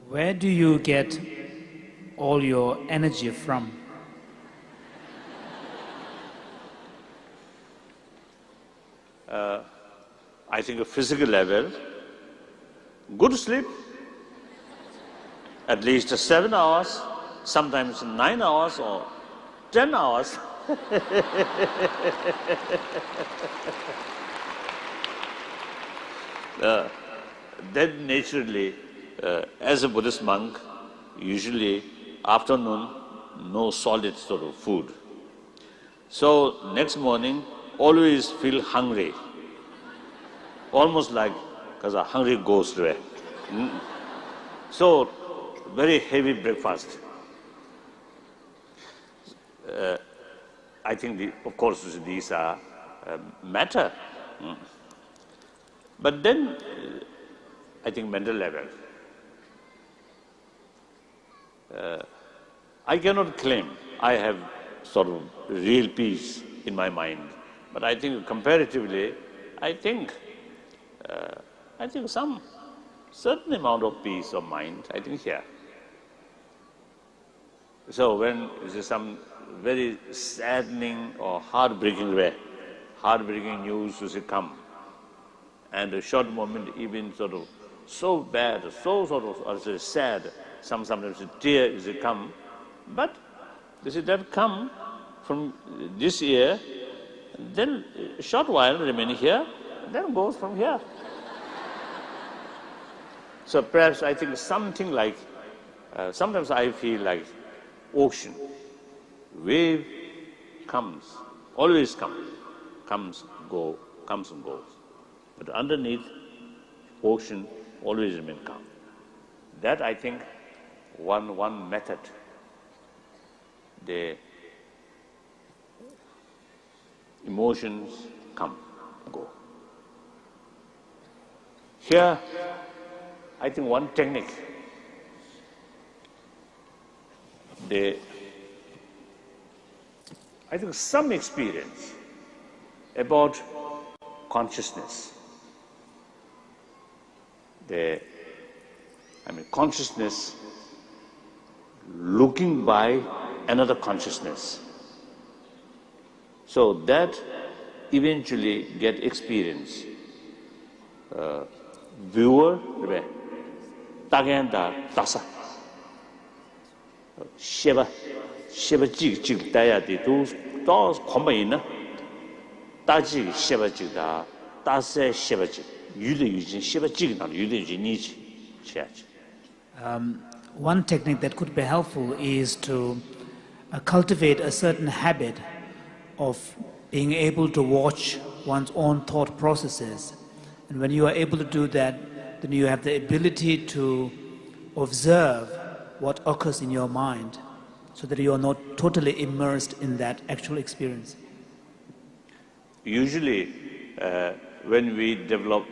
Where do you get all your energy from? I think a physical level, good sleep, at least 7 hours, sometimes 9 hours or 10 hours. Then naturally, as a Buddhist monk, usually afternoon, no solid sort of food. So next morning, always feel hungry. Almost like, because a hungry ghost way. So, very heavy breakfast. I think, of course, these are matter. But then, I think mental level. I cannot claim I have sort of real peace in my mind. But I think comparatively, I think some certain amount of peace of mind, I think here. So when there's some very saddening or heartbreaking news to come, and a short moment even sort of so bad, so sort of sad, sometimes a tear is come, but this is that come from this year, then a short while remain here, then goes from here. So perhaps I think something like, sometimes I feel like ocean, wave comes, always comes and goes. But underneath, ocean always remain calm. That I think one method, the emotions come, go. Here, I think one technique, I think some experience about consciousness. Consciousness looking by another consciousness. So that eventually get experience. Viewer, tagenda tasa. Sheba jig daya di tu dos kombaina. Taji sheba jig da, tase sheba jig. Yule yujin sheba jig na yule yujin nichi. One technique that could be helpful is to cultivate a certain habit of being able to watch one's own thought processes. And when you are able to do that, then you have the ability to observe what occurs in your mind so that you are not totally immersed in that actual experience. Usually, when we develop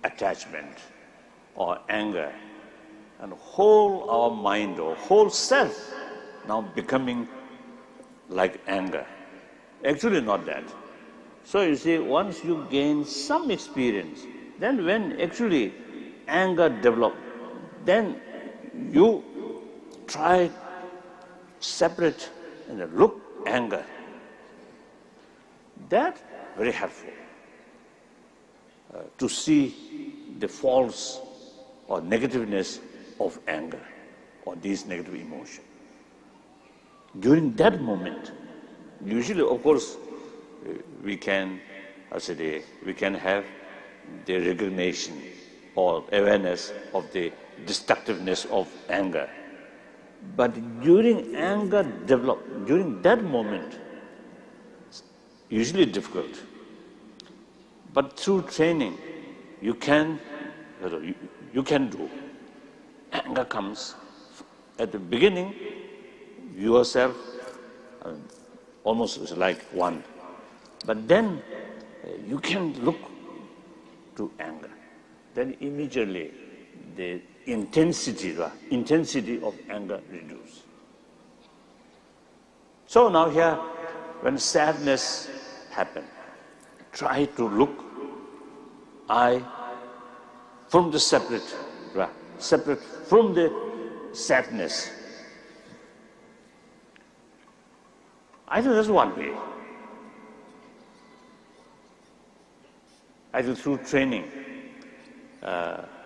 attachment or anger, and whole our mind or whole self now becoming like anger. Actually not that. So you see, once you gain some experience, then when actually anger develops, then you try separate and look anger. That very helpful to see the false or negativeness of anger or these negative emotions. During that moment, usually, of course, we can have the recognition or awareness of the destructiveness of anger. But during anger develop, during that moment, usually difficult. But through training, you can do. Anger comes at the beginning, yourself almost like one. But then you can look to anger. Then immediately the intensity of anger reduces. So now here, when sadness happens, try to look, I from the separate, right? Separate from the sadness. I think that's one way. I think through training,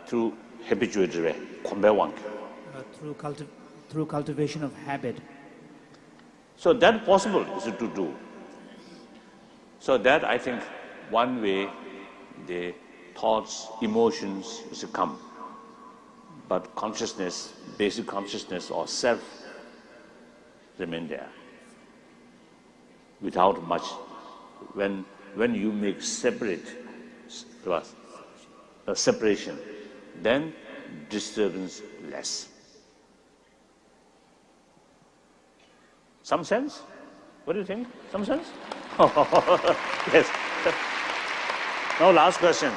through habituatory, through cultivation of habit. so that possible is to do. So that I think one way the thoughts, emotions is to come, but consciousness, basic consciousness or self remain there. Without much, when you make separation, then disturbance less. Some sense? What do you think? Some sense? Yes. Now last question.